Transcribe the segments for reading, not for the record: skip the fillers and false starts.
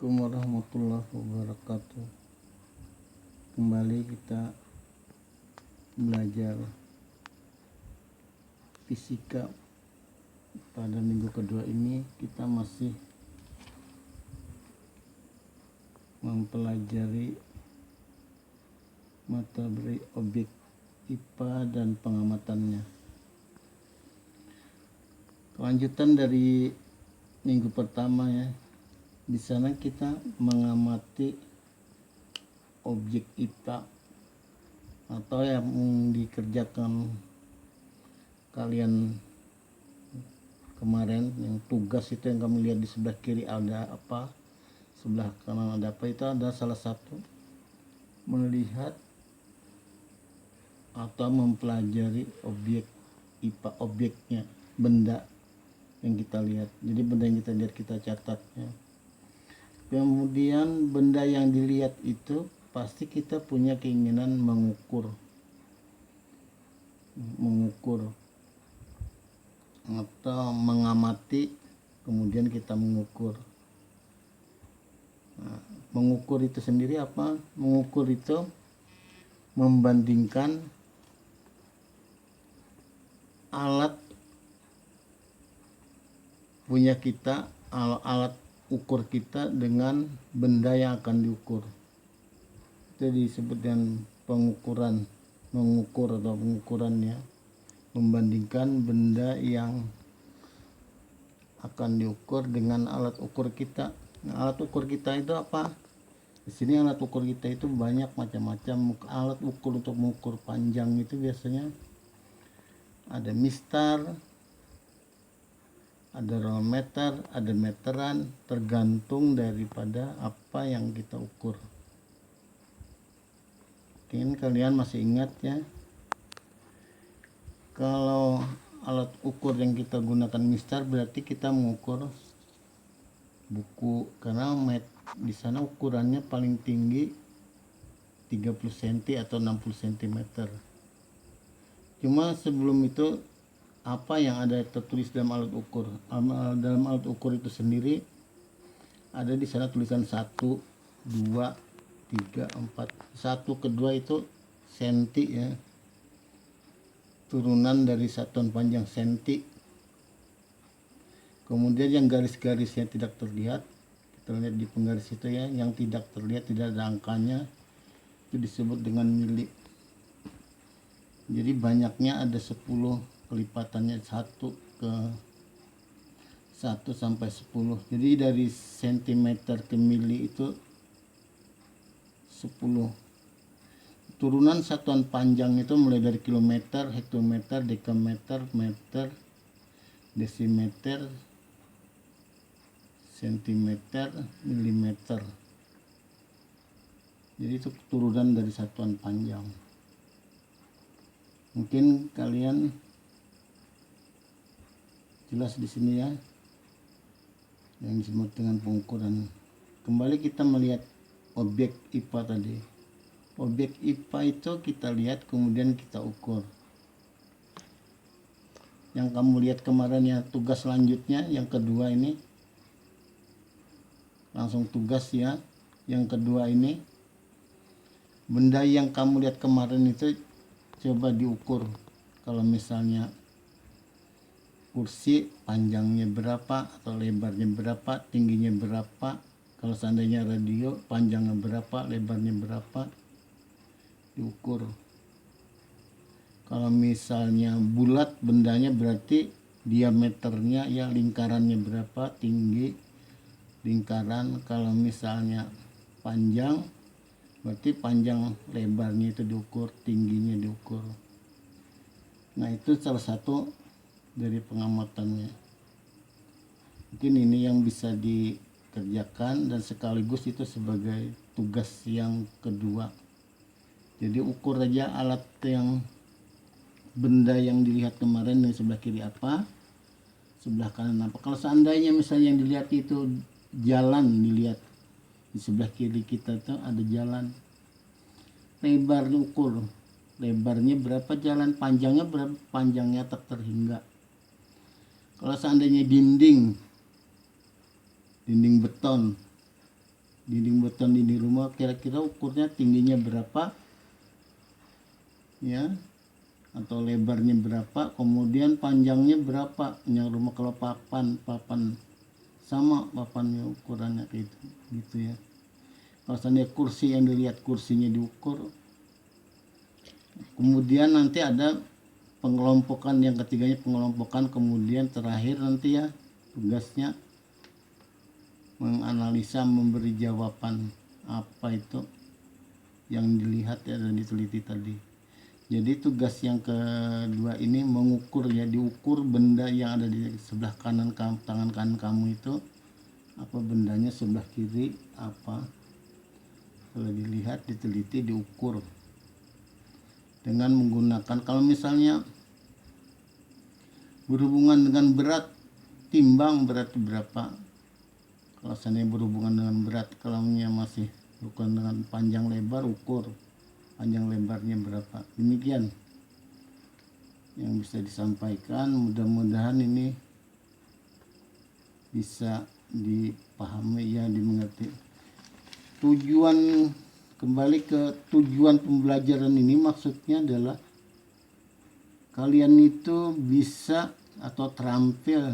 Assalamualaikum warahmatullahi wabarakatuh. Kembali kita belajar fisika. Pada minggu kedua ini kita masih mempelajari materi objek IPA dan pengamatannya. Kelanjutan dari minggu pertama ya. Di sana kita mengamati objek IPA atau yang dikerjakan kalian kemarin, yang tugas itu yang kami lihat di sebelah kiri ada apa, sebelah kanan ada apa, itu ada salah satu melihat atau mempelajari objek IPA, objeknya, benda yang kita lihat. Jadi benda yang kita lihat kita catatnya. Kemudian benda yang dilihat itu pasti kita punya keinginan mengukur atau mengamati, kemudian kita mengukur. Nah, mengukur itu sendiri apa? Mengukur itu membandingkan alat punya kita, alat ukur kita dengan benda yang akan diukur. Itu disebut dengan pengukuran, mengukur atau pengukurannya, membandingkan benda yang akan diukur dengan alat ukur kita. Nah, alat ukur kita itu apa? Di sini alat ukur kita itu banyak macam-macam. Alat ukur untuk mengukur panjang itu biasanya ada mistar, ada rollmeter, ada meteran, tergantung daripada apa yang kita ukur. Mungkin kalian masih ingat ya, kalau alat ukur yang kita gunakan mistar berarti kita mengukur buku, karena di sana ukurannya paling tinggi 30 cm atau 60 cm. Cuma sebelum itu apa yang ada tertulis dalam alat ukur? Dalam alat ukur itu sendiri ada di sana tulisan 1, 2, 3, 4. 1 ke 2 itu senti ya. Turunan dari satuan panjang senti. Kemudian yang garis-garisnya tidak terlihat, kita lihat di penggaris itu ya, yang tidak terlihat, tidak ada angkanya, itu disebut dengan mili. Jadi banyaknya ada 10 kelipatannya, 1 sampai 10. Jadi dari sentimeter ke mili itu 10. Turunan satuan panjang itu mulai dari kilometer, hektometer, dekameter, meter, desimeter, sentimeter, milimeter. Jadi itu turunan dari satuan panjang. Mungkin kalian jelas di sini ya, yang disebut dengan pengukuran. Kembali kita melihat objek IPA tadi. Objek IPA itu kita lihat kemudian kita ukur. Yang kamu lihat kemarin ya, tugas selanjutnya yang kedua ini, langsung tugas ya. Yang kedua ini, benda yang kamu lihat kemarin itu coba diukur. Kalau misalnya kursi panjangnya berapa atau lebarnya berapa, tingginya berapa. Kalau seandainya radio, panjangnya berapa, lebarnya berapa, diukur. Kalau misalnya bulat bendanya berarti diameternya ya, lingkarannya berapa, tinggi lingkaran. Kalau misalnya panjang berarti panjang lebarnya itu diukur, tingginya diukur. Nah, itu salah satu dari pengamatannya. Mungkin ini yang bisa dikerjakan dan sekaligus itu sebagai tugas yang kedua. Jadi ukur aja alat yang benda yang dilihat kemarin di sebelah kiri apa, sebelah kanan apa. Kalau seandainya misalnya yang dilihat itu jalan, dilihat di sebelah kiri kita tuh ada jalan, lebar diukur, lebarnya berapa, jalan panjangnya berapa, panjangnya tak terhingga. Kalau seandainya dinding beton, dinding beton dinding rumah kira-kira ukurnya tingginya berapa ya, atau lebarnya berapa, kemudian panjangnya berapa. Yang rumah kalau papan sama papannya ukurannya gitu ya. Kalau seandainya kursi yang dilihat kursinya diukur, kemudian nanti ada pengelompokan, yang ketiganya pengelompokan, kemudian terakhir nanti ya tugasnya menganalisa, memberi jawaban apa itu yang dilihat ya dan diteliti tadi. Jadi tugas yang kedua ini mengukur ya, diukur benda yang ada di sebelah kanan tangan kanan kamu itu apa bendanya, sebelah kiri apa, kalau dilihat, diteliti, diukur dengan menggunakan, kalau misalnya berhubungan dengan berat, timbang berat berapa. Kalau seandainya berhubungan dengan berat, kalau masih bukan dengan panjang lebar, ukur panjang lebarnya berapa. Demikian yang bisa disampaikan, mudah-mudahan ini bisa dipahami ya, dimengerti. Kembali ke tujuan pembelajaran ini, maksudnya adalah kalian itu bisa atau terampil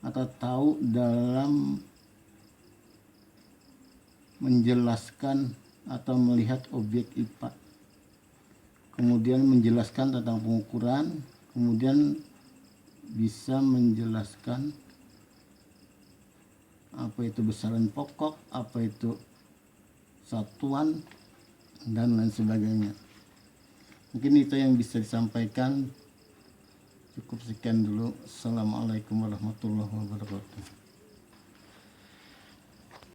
atau tahu dalam menjelaskan atau melihat objek IPA, kemudian menjelaskan tentang pengukuran, kemudian bisa menjelaskan apa itu besaran pokok, apa itu satuan, dan lain sebagainya. Mungkin itu yang bisa disampaikan. Cukup sekian dulu. Assalamualaikum warahmatullahi wabarakatuh.